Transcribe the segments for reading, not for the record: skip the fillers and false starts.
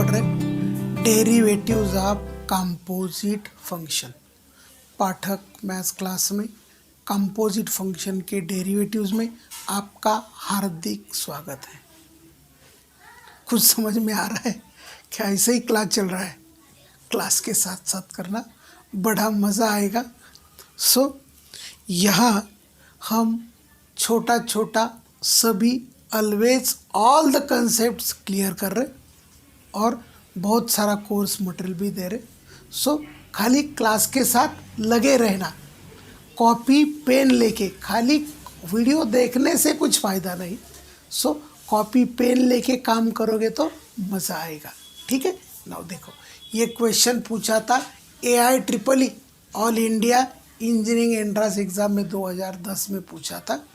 पढ़ रहे derivatives of composite function. Pathak maths class में कंपोजिट फंक्शन के डेरिवेटिव्स में आपका हार्दिक स्वागत है। कुछ समझ में आ रहा है क्या? ऐसे ही क्लास चल रहा है, क्लास के साथ साथ करना बड़ा मज़ा आएगा। यहाँ हम छोटा छोटा सभी always all the concepts clear कर रहे और बहुत सारा कोर्स मटेरियल भी दे रहे। खाली क्लास के साथ लगे रहना, कॉपी पेन लेके। खाली वीडियो देखने से कुछ फ़ायदा नहीं, कॉपी पेन लेके काम करोगे तो मज़ा आएगा। ठीक है। नाउ देखो, ये क्वेश्चन पूछा था AIEEE all India engineering entrance exam में 2010 में पूछा था।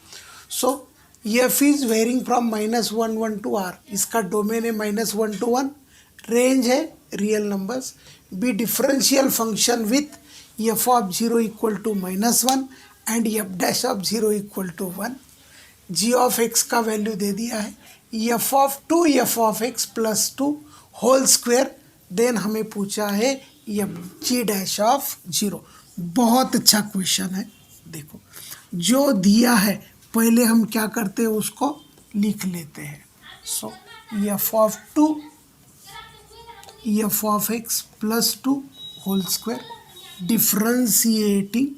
F is varying from -1 to R। इसका डोमेन है -1 to 1, रेंज है real numbers. Be differential function with f of 0 equal to -1 and f dash of 0 equal to 1। G of x का value दे दिया है f of 2 F of x plus 2 whole square. Then हमें पूछा है F G dash of 0। बहुत अच्छा question है। देखो, जो दिया है पहले हम क्या करते हैं, उसको लिख लेते हैं। F of 2 F of x plus 2 whole square differentiating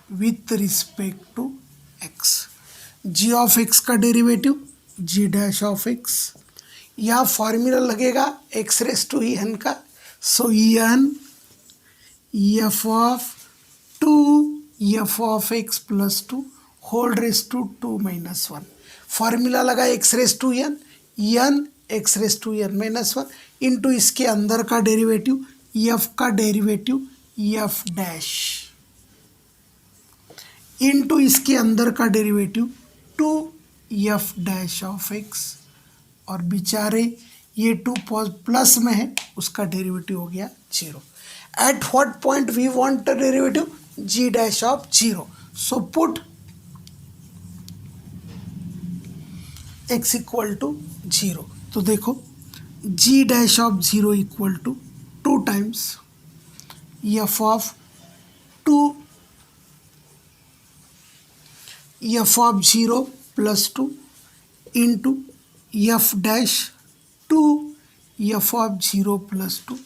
with respect to X. G of x का derivative G dash of X. यहाँ फॉर्मूला लगेगा एक्स रेस टू एन का। N F of 2 F of x plus 2 whole raise to 2 - 1। Formula लगा X raise to N x raise to N -1 into इसके अंदर का derivative F का derivative F dash into इसके अंदर का derivative 2 F dash of x. और बेचारे ये 2 प्लस में है, उसका डेरिवेटिव हो गया 0। At what point we want the derivative G dash of 0। Put x equal to 0। तो देखो, G dash of 0 equal to 2 times F of 2 F of 0 plus 2 into F dash 2 F of 0 plus 2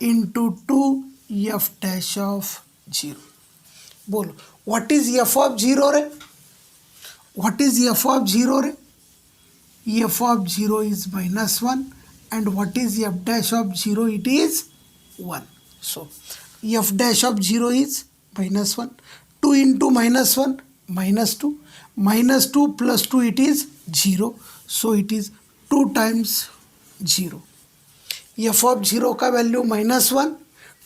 into 2 F dash of 0। बोलो, what is F of 0 रे? What is F of 0 रे? f of 0 is -1 and what is f dash of 0? It is 1. So f dash of 0 is -1. 2 into -1 -2. -2 plus 2 it is 0. So it is 2 times 0. f of 0 का value -1,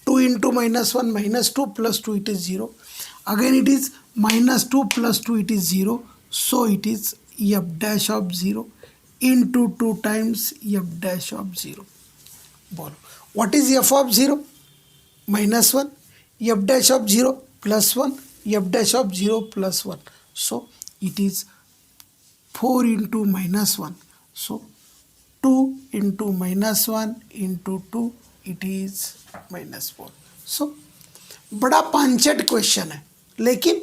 2 into -1 -2 plus 2 it is 0. Again it is -2 plus 2 it is 0. So it is f dash of 0 into 2 times f dash of 0. बोलो, what is f of 0? -1, f dash of 0 +1, f dash of 0 +1. So it is 4 into -1. So 2 into -1 into 2 it is -4. So बड़ा पांचट question है, लेकिन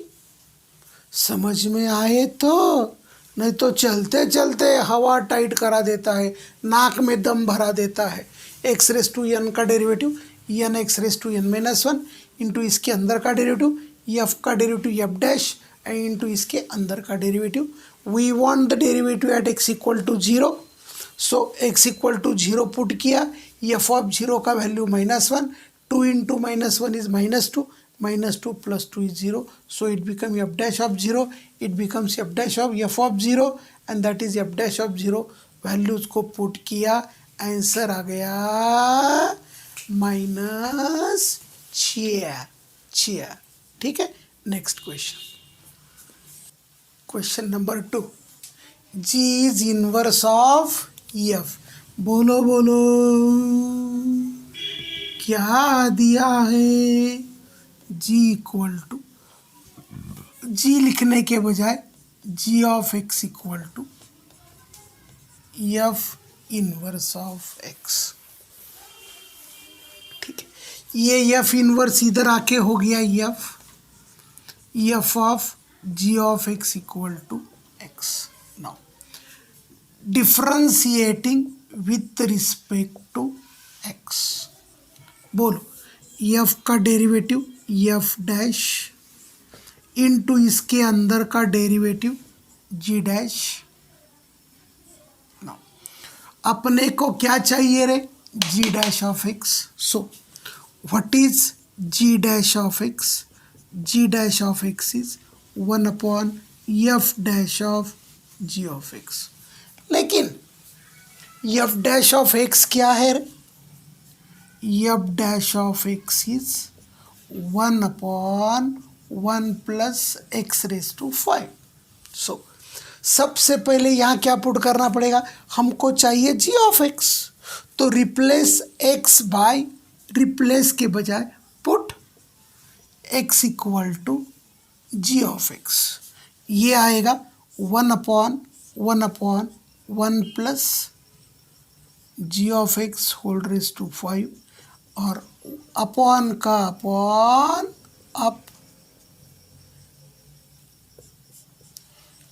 समझ में आए तो, नहीं तो चलते चलते हवा टाइट करा देता है, नाक में दम भरा देता है। एक्स रेस टू एन का derivative n x raise to N -1 into इसके अंदर का डेरिवेटिव एफ का derivative F dash and into इसके अंदर का derivative. We want the derivative at x equal to 0। So x equal to 0 put किया, f of 0 का value -1, 2 into -1 is -2, -2 plus 2 is 0. So it becomes f dash of 0. It becomes f dash of f of 0 and that is f dash of 0. Values को put किया, answer आ गया -6। ठीक है। Next question, question number 2। G is inverse of f. बोलो बोलो, क्या दिया है? जी इक्वल टू, जी लिखने के बजाय G of X equal to F inverse of X. ठीक है, ये एफ इनवर्स इधर आके हो गया F of G of X equal to X. Now differentiating with respect to X, बोलो एफ का डेरिवेटिव एफ डैश इनटू इसके अंदर का डेरिवेटिव जी डैश। नाउ अपने को क्या चाहिए रे, G dash of X. So what is G dash of X? G dash of X is 1 upon F dash of G of X. लेकिन F dash of X क्या है रे? F dash of X is 1 upon 1 plus X raise to 5। So सबसे पहले यहाँ क्या put करना पड़ेगा, हमको चाहिए जी ऑफ एक्स, तो रिप्लेस एक्स बाय, रिप्लेस के बजाय put x equal to G of X. ये आएगा 1 upon 1 plus G of X whole raise to 5 और अपॉन का अपॉन अप,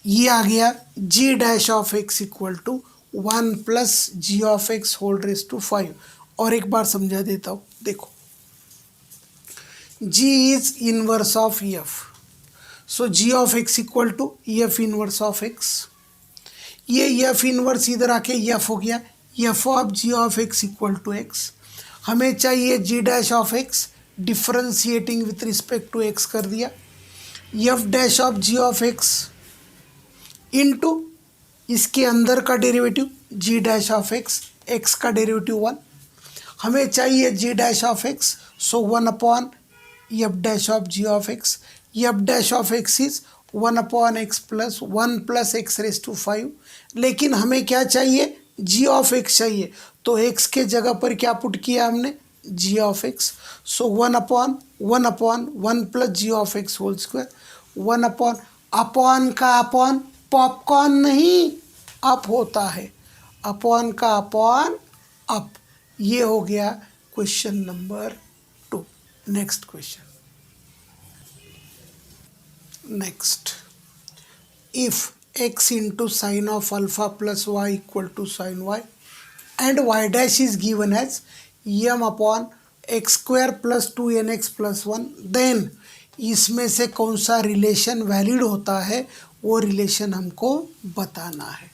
ये आ गया G dash of X equal to 1 plus G of X whole raise to 5। और एक बार समझा देता हूँ, देखो g is inverse of F, so G of X equal to F inverse of X. ये एफ इनवर्स इधर आके एफ हो गया, F of G of X equal to X. हमें चाहिए G dash of X, differentiating with respect to X कर दिया, F dash of G of X into इसके अंदर का derivative G dash of X, X का डेरिवेटिव 1। हमें चाहिए G dash of X, so 1 upon F dash of G of X. F dash of X is 1 upon X plus 1 plus X raise to 5। लेकिन हमें क्या चाहिए, G of x चाहिए, तो x के जगह पर क्या पुट किया हमने, G of X. So 1 upon 1 plus G of X whole square. 1 upon का अपॉन, पॉपकॉर्न नहीं अप होता है, अपॉन का अपॉन अप। ये हो गया question number 2। Next question, next, if x into sin of alpha plus y equal to sin y and y dash is given as m upon x square plus 2nx plus 1, then इसमें से कौन सा relation valid होता है, वो relation हमको बताना है।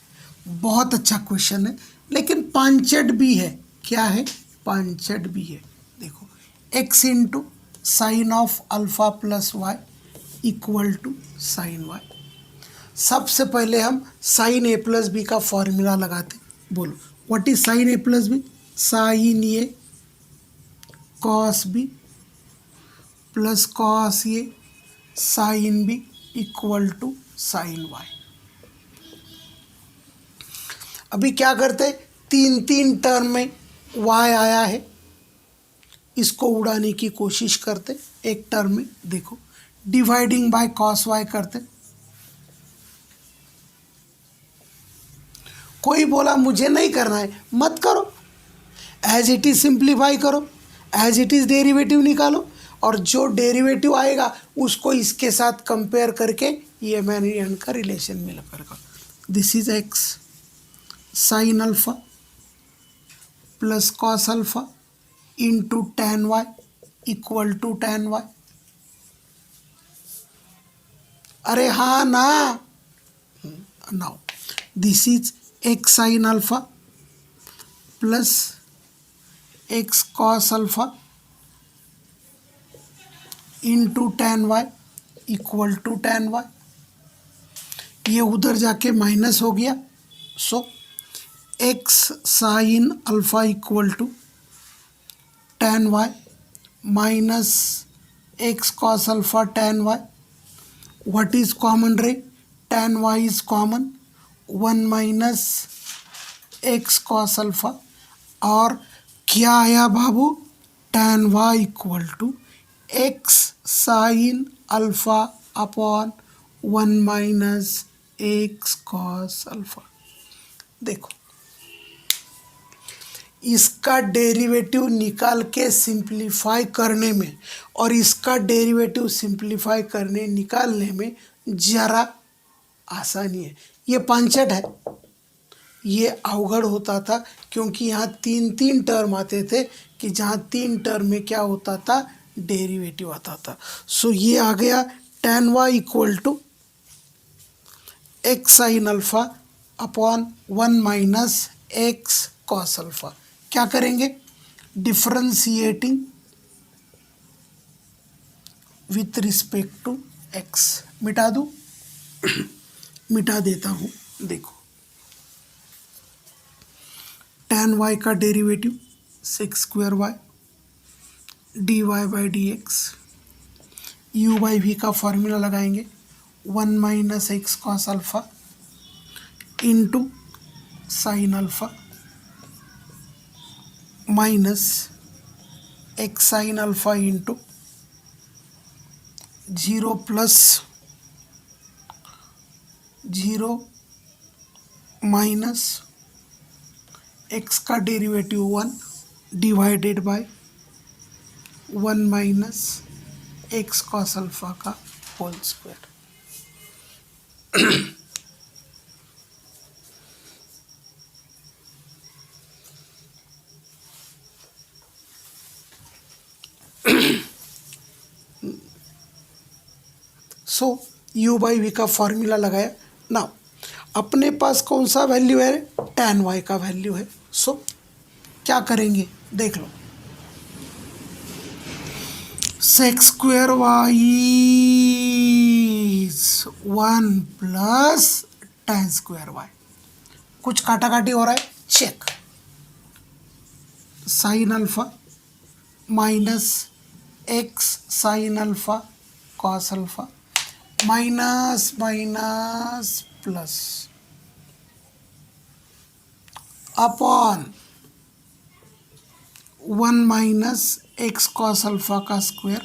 बहुत अच्छा क्वेश्चन है, लेकिन पांचट भी है। क्या है, पांचट भी है। देखो x into sine of alpha plus y equal to sine y. सबसे पहले हम साइन ए प्लस बी का फॉर्मूला लगाते। बोलो what is sine a plus b? Sine a cos b plus cos a sine b equal to sine y. अभी क्या करते, तीन टर्म में y आया है, इसको उड़ाने की कोशिश करते। एक टर्म में देखो डिवाइडिंग बाय कॉस वाई करते। कोई बोला मुझे नहीं करना है, मत करो, एज इट इज सिंप्लीफाई करो, एज इट इज डेरिवेटिव निकालो, और जो डेरिवेटिव आएगा उसको इसके साथ कंपेयर करके ये मैंने का रिलेशन मिला करेगा। This is X sine alpha plus cos alpha into tan Y equal to tan Y. अरे हाँ ना, now this is X sine alpha plus X cos alpha into tan Y equal to tan Y. ये उधर जाके minus हो गया, so X sine alpha equal to tan Y minus x cos alpha tan Y. What is common रे, tan Y is common, 1 minus x cos alpha, और क्या आया बाबू, tan Y equal to x sine alpha upon 1 minus x cos alpha. देखो इसका derivative निकाल के simplify करने में और इसका डेरिवेटिव सिंप्लीफाई करने निकालने में ज़रा आसानी है। ये पांचट है, ये अवघड़ होता था क्योंकि यहाँ तीन तीन टर्म आते थे कि जहाँ तीन टर्म में क्या होता था, डेरिवेटिव आता था। सो ये आ गया tan y equal to x sine alpha upon 1 minus x cos alpha. क्या करेंगे, differentiating with respect to x. मिटा दूँ मिटा देता हूँ। देखो tan y का derivative sec square y d Y by D x, u by v का फॉर्मूला लगाएंगे 1 minus x cos alpha into sine alpha minus x sine alpha into 0 plus 0 minus x का derivative 1 divided by 1 minus x cos alpha का whole square. So u by v का formula लगाया। Now अपने पास कौन सा value है, tan y का वैल्यू है। सो क्या करेंगे, देख लो, sec square Y 1 plus tan square Y. कुछ काटा काटी हो रहा है, check. Sine alpha minus x sine alpha cos alpha minus minus plus upon 1 minus x cos alpha का स्क्वायर।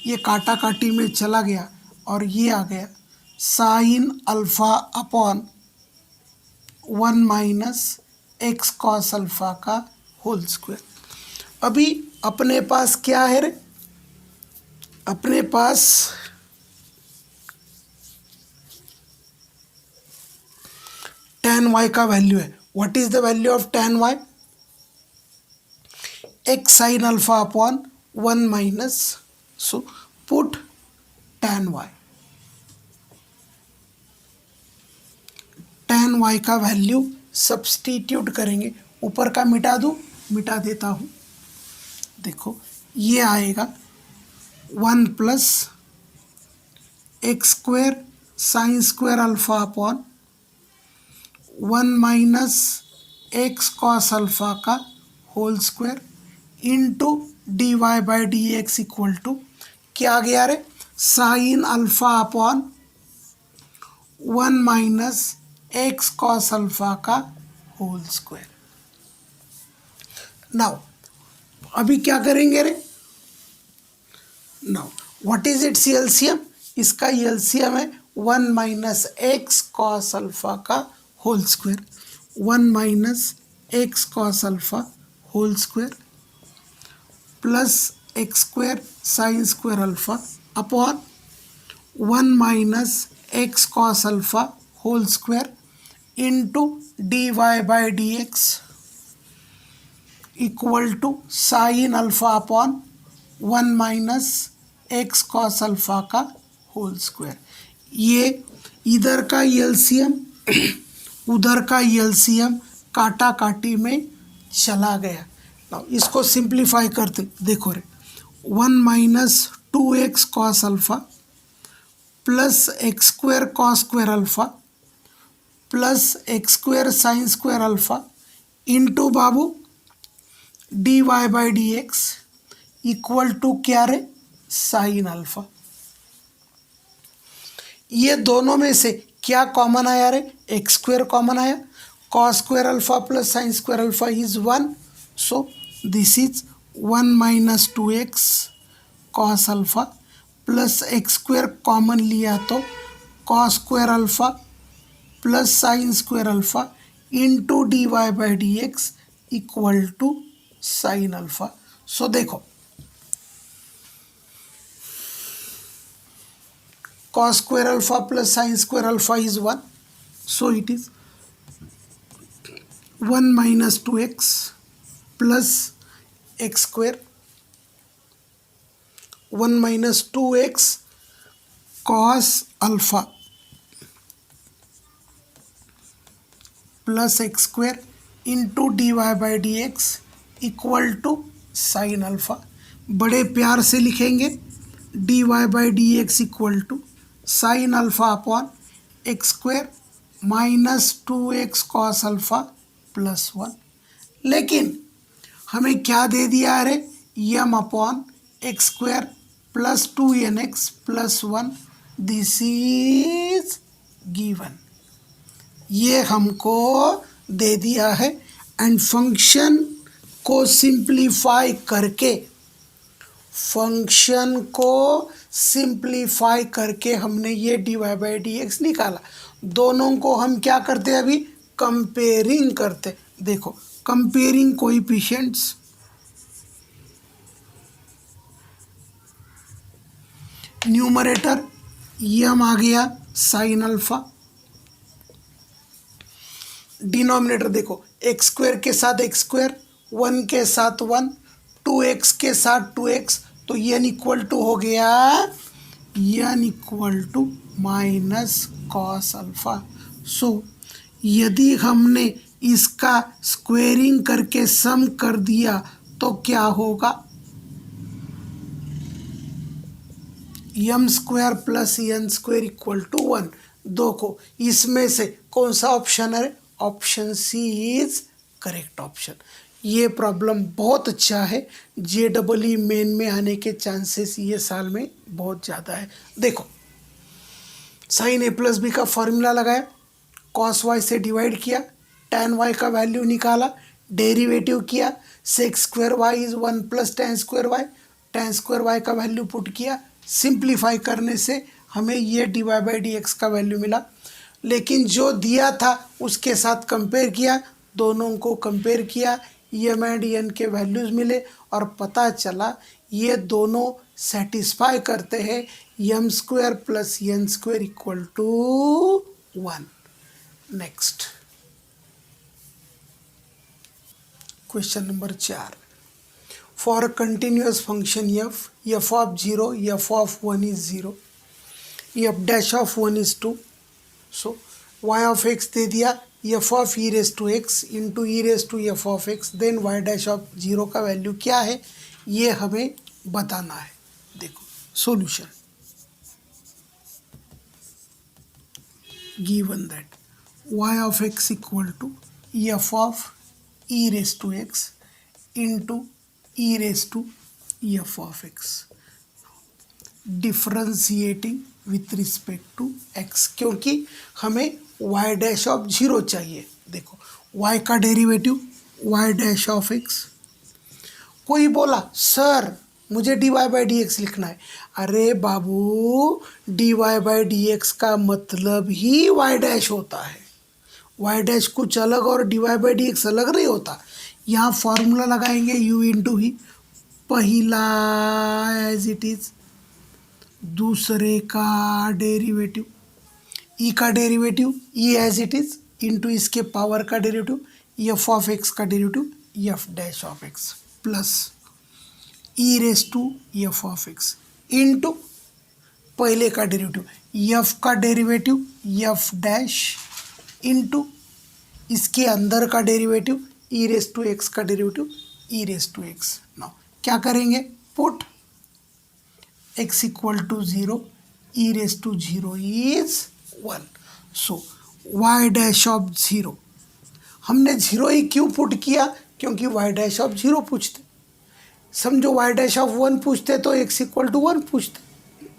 ये काटा काटी में चला गया और ये आ गया sign alpha upon 1 minus x cos alpha का होल स्क्वायर। अभी अपने पास क्या है रे, अपने पास tan y का वैल्यू है। What is the value of tan y, x sine alpha upon 1 minus, so put tan y। tan y का वैल्यू सब्सटीट्यूट करेंगे, ऊपर का मिटा दूँ, मिटा देता हूँ। देखो ये आएगा 1 plus x square sine square alpha upon 1 minus x cos alpha का whole square into D Y by D x equal to क्या आ गया रे, sine alpha upon 1 minus x cos alpha का होल स्क्वायर। नाउ अभी क्या करेंगे रे, now what is its LCM, इसका एलसीएम है 1 माइनस एक्स कॉस अल्फ़ा का whole square, 1 minus x cos alpha whole square plus x square sine square alpha upon 1 minus x cos alpha whole square into D Y by D x equal to sine alpha upon 1 minus x cos alpha का whole square. ये इधर का LCM उधर का LCM काटा काटी में चला गया। now इसको सिंप्लीफाई करते, देखो रे 1 minus 2x cos alpha plus x square cos square alpha plus x square sine square alpha into बाबू d Y by D x equal to क्या रे, साइन अल्फ़ा। ये दोनों में से क्या कॉमन आया रे, एक्स स्क्वायर कॉमन आया, cos square alpha plus sine square alpha is 1, so this is 1 minus 2x cos alpha plus x square common लिया तो cos square alpha plus sine square alpha into D Y by D x equal to sine alpha. So देखो cos square alpha plus sin square alpha is 1. So it is 1 minus 2x plus x square, 1 minus 2x cos alpha plus x square into dy by dx equal to sine alpha. बड़े प्यार से लिखेंगे dy by D x equal to sine alpha upon X square minus 2x cos alpha plus 1। लेकिन हमें क्या दे दिया अरे यम upon X square plus 2nx plus 1, this is given, ये हमको दे दिया है। एंड फंक्शन को सिंप्लीफाई करके हमने ये dy बाई डी एक्स निकाला। दोनों को हम क्या करते हैं अभी कंपेयरिंग करते। देखो कंपेयरिंग कोएफिशिएंट्स, न्यूमरेटर यम आ गया साइन अल्फा, डिनोमिनेटर देखो एक्स स्क्वायर के साथ एक्स स्क्वायर, 1 के साथ 1, 2x के साथ 2x, तो n इक्वल टू हो गया n equal to minus cos alpha. So यदि हमने इसका स्क्वेयरिंग करके सम कर दिया तो क्या होगा, m square plus n square equal to 1। देखो इसमें से कौन सा ऑप्शन है, option c is correct option. ये प्रॉब्लम बहुत अच्छा है, JEE मेन में आने के चांसेस ये साल में बहुत ज़्यादा है। देखो साइन a प्लस बी का फॉर्मूला लगाया, कॉस वाई से डिवाइड किया, tan y का वैल्यू निकाला, डेरिवेटिव किया, sec square y is 1 plus tan square y का वैल्यू पुट किया, सिंप्लीफाई करने से हमें ये dy बाई डी एक्स का वैल्यू मिला। लेकिन जो दिया था उसके साथ कंपेयर किया, दोनों को कंपेयर किया, एम एंड एन के वैल्यूज़ मिले और पता चला ये दोनों सेटिस्फाई करते हैं m square plus n square equal to 1। Next question number 4, for continuous function f of 0, f of 1 is 0, f dash of 1 is 2। So y of x दे दिया, f of e raise to x into e raise to F of x, then y dash of 0 का value क्या है ये हमें बताना है। देखो solution, given that y of x equal to f of e raise to x into e raise to F of x, differentiating with respect to x, क्योंकि हमें y डैश ऑफ 0 चाहिए। देखो y का derivative y dash of x, कोई बोला sir मुझे dy by D x लिखना है, अरे बाबू dy बाई डी एक्स का मतलब ही y डैश होता है, y डैश कुछ अलग और dy बाई डी एक्स अलग नहीं होता। यहाँ फॉर्मूला लगाएंगे u इंटू ही, पहला एज इट इज, दूसरे का डेरिवेटिव, ई का derivative E as it is into इसके पावर का डेरिवेटिव एफ ऑफ एक्स का derivative F dash of x plus E raise to F of X into पहले का derivative F का derivative F dash into इसके अंदर का derivative E raise to x का derivative E raise to X. Now क्या करेंगे, put x equal to 0, E raise to 0 is 1। So y dash of 0, हमने 0 ही क्यों पुट किया, क्योंकि y डैश ऑफ 0 पूछते, समझो y डैश ऑफ 1 पूछते तो x इक्वल टू 1 पूछते,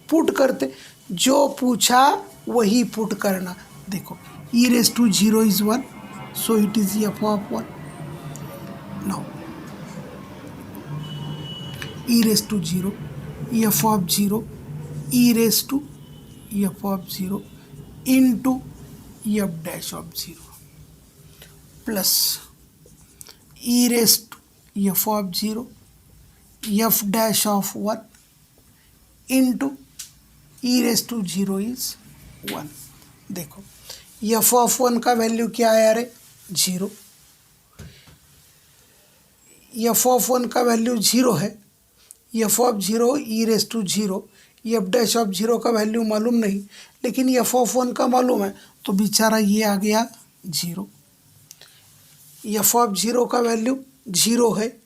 पुट करते, जो पूछा वही पुट करना। देखो E raise to 0 is 1, so it is F of 1। Now E raise to 0, F of 0, E raise to F of 0 into F dash of 0 plus e raised to f of 0 f dash of 1 into e raised to 0 is 1। देखो f of 1 का value क्या है अरे 0, f of 1 का value 0 है, f of 0 e raise to 0, f dash of 0 का value मालूम नहीं, लेकिन f ऑफ 1 का मालूम है, तो बेचारा ये आ गया 0। f ऑफ 0 का वैल्यू 0 है,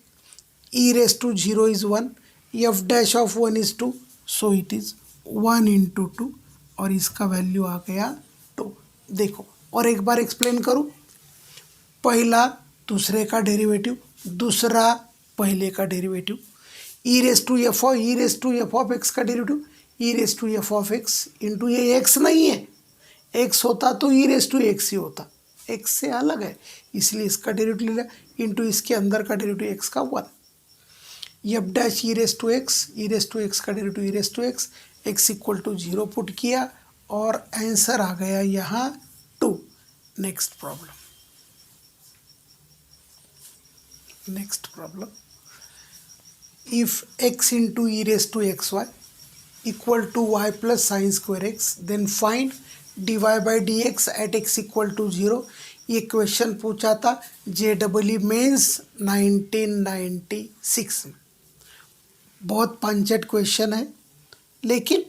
e raise to 0 is 1, f dash of 1 is 2, so it is 1 into 2 और इसका वैल्यू आ गया 2। देखो और एक बार एक्सप्लेन करूँ, पहला दूसरे का डेरिवेटिव, दूसरा पहले का derivative, E raise to F of x का derivative E raise to F of X into, ये एक्स नहीं है, एक्स होता तो ई रेस टू एक्स ही होता, एक्स से अलग है इसलिए इसका डेरिवेटिव ले लिया, इंटू इसके अंदर का डेरिवेटिव एक्स का 1, f dash e raise to x का derivative E raise to x equal to 0 put किया और आंसर आ गया यहाँ 2। Next problem, if x into e raised to xy equal to y plus sin square x, then find dy by dx at x equal to 0। ये question पूछा था JEE mains 1996 में। बहुत पंचट क्वेश्चन है लेकिन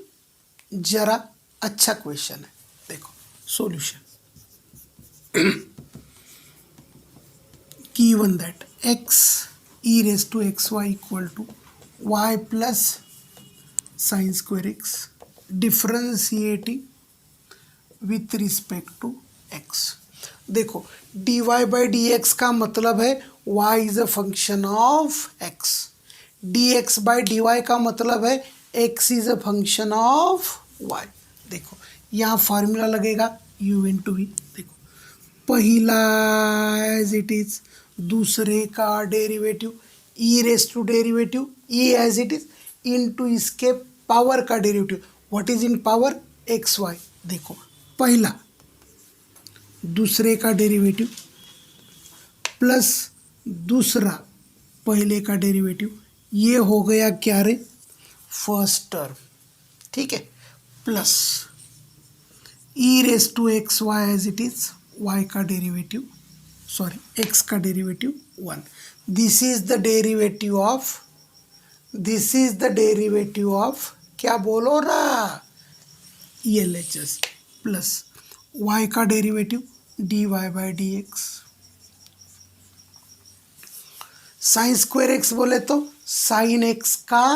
ज़रा अच्छा क्वेश्चन है। देखो solution, given that x e raised to xy equal to y plus sin square x, differentiating with respect to x। देखो dy by dx का मतलब है y is a function of x, dx by dy का मतलब है x is a function of y। देखो यहाँ formula लगेगा u into v। देखो पहला एज इट इज, दूसरे का derivative E raise to derivative E as it is into इसके पावर का derivative, what is in power x y. देखो पहला दूसरे का डेरिवेटिव प्लस दूसरा पहले का डेरिवेटिव, ये हो गया क्या रे फर्स्ट टर्म, ठीक है, plus E raise to x y as it is y का डेरिवेटिव, सॉरी x का derivative 1, this is the derivative of क्या बोलो ना ELHS, प्लस y का derivative dy by D x, sine square x बोले तो साइन एक्स का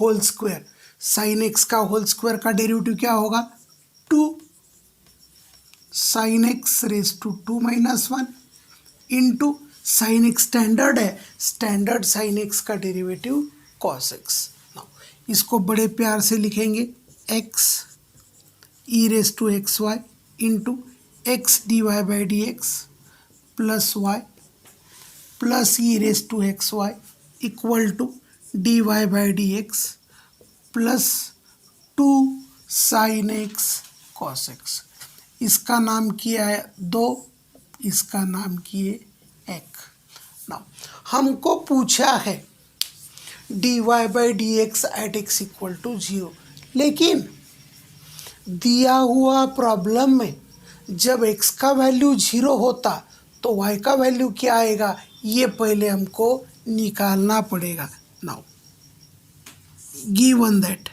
whole square, sine x का होल स्क्वायर का डेरिवेटिव क्या होगा 2 sine x raise to 2 minus 1 into sine x standard है, स्टैंडर्ड साइन एक्स का डेरिवेटिव कॉस एक्स। नाउ इसको बड़े प्यार से लिखेंगे x e raise to x y into x d Y by D x plus y plus E raise to x y equal to d Y by D x plus 2 sine x cos x. इसका नाम किया है 2, इसका नाम किए 1। Now हमको पूछा है d Y by D x at x equal to 0, लेकिन दिया हुआ प्रॉब्लम में जब x का वैल्यू 0 होता तो y का वैल्यू क्या आएगा, ये पहले हमको निकालना पड़ेगा। Now given that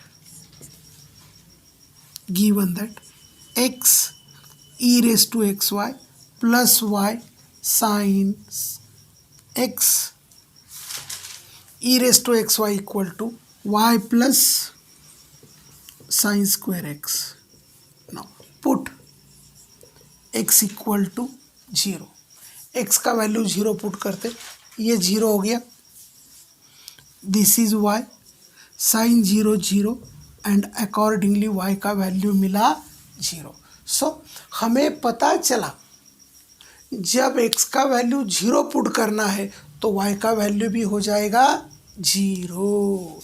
x e raise to x y plus y sine x e raise to x y equal to y plus sine square x. Now put x equal to 0, x का value 0 put करते, ये 0 हो गया, this is y sine 0 0 and accordingly y का value मिला 0। सो हमें पता चला जब x का वैल्यू 0 पुट करना है तो y का वैल्यू भी हो जाएगा 0,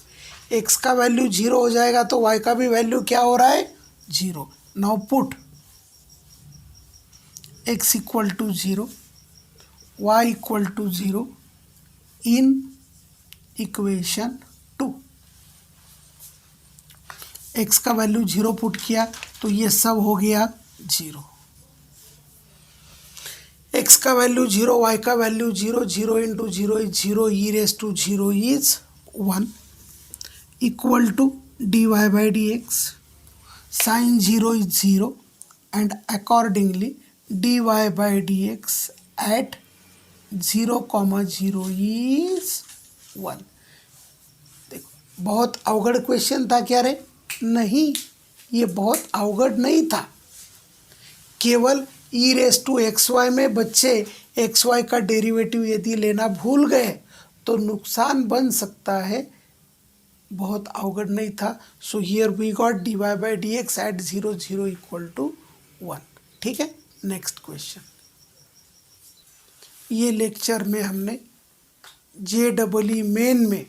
x का वैल्यू 0 हो जाएगा तो y का भी वैल्यू क्या हो रहा है 0। Now put x equal to 0 y equal to 0 in equation 2। x का वैल्यू 0 पुट किया तो ये सब हो गया 0। x का वैल्यू 0, y का value 0, 0 into 0 is 0, e raise to 0 is 1 equal to dy by dx sin 0 is 0 and accordingly dy by dx at 0, 0 is 1। देखो बहुत अवगढ़ क्वेश्चन था क्या रे? नहीं, ये बहुत अवगढ़ नहीं था। केवल ई रेस टू एक्स वाई में बच्चे एक्स वाई का डेरिवेटिव यदि लेना भूल गए तो नुकसान बन सकता है, बहुत अवगढ़ नहीं था। So here we got dy by dx at 0, 0 equal to 1। ठीक है, नेक्स्ट क्वेश्चन। ये लेक्चर में हमने JEE मेन में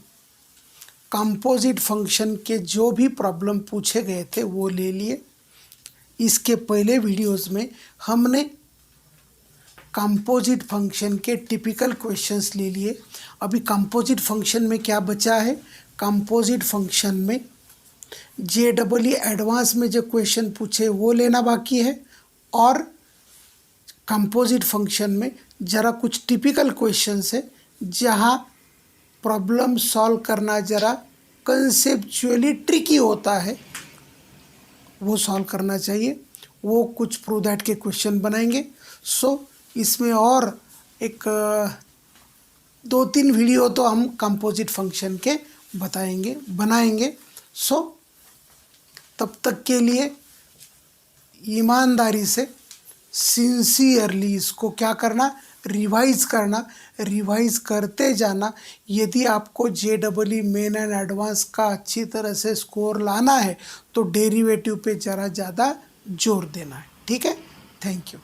कंपोजिट फंक्शन के जो भी प्रॉब्लम पूछे गए थे वो ले लिए। इसके पहले वीडियोस में हमने कंपोजिट फंक्शन के टिपिकल क्वेश्चंस ले लिए। अभी कंपोजिट फंक्शन में क्या बचा है? कंपोजिट फंक्शन में JEE एडवांस में जो क्वेश्चन पूछे वो लेना बाकी है, और कंपोजिट फंक्शन में ज़रा कुछ टिपिकल क्वेश्चंस है जहाँ प्रॉब्लम सॉल्व करना ज़रा कंसेप्चुअली ट्रिकी होता है, वो सॉल्व करना चाहिए। वो कुछ प्रूव दैट के क्वेश्चन बनाएंगे। सो इसमें और एक 2-3 वीडियो तो हम कंपोजिट फंक्शन के बनाएंगे। सो तब तक के लिए ईमानदारी से सिंसियरली इसको क्या करना, रिवाइज करना, रिवाइज करते जाना। यदि आपको JEE मेन एंड एडवांस का अच्छी तरह से स्कोर लाना है तो डेरिवेटिव पे ज़रा ज़्यादा जोर देना है। ठीक है, थैंक यू।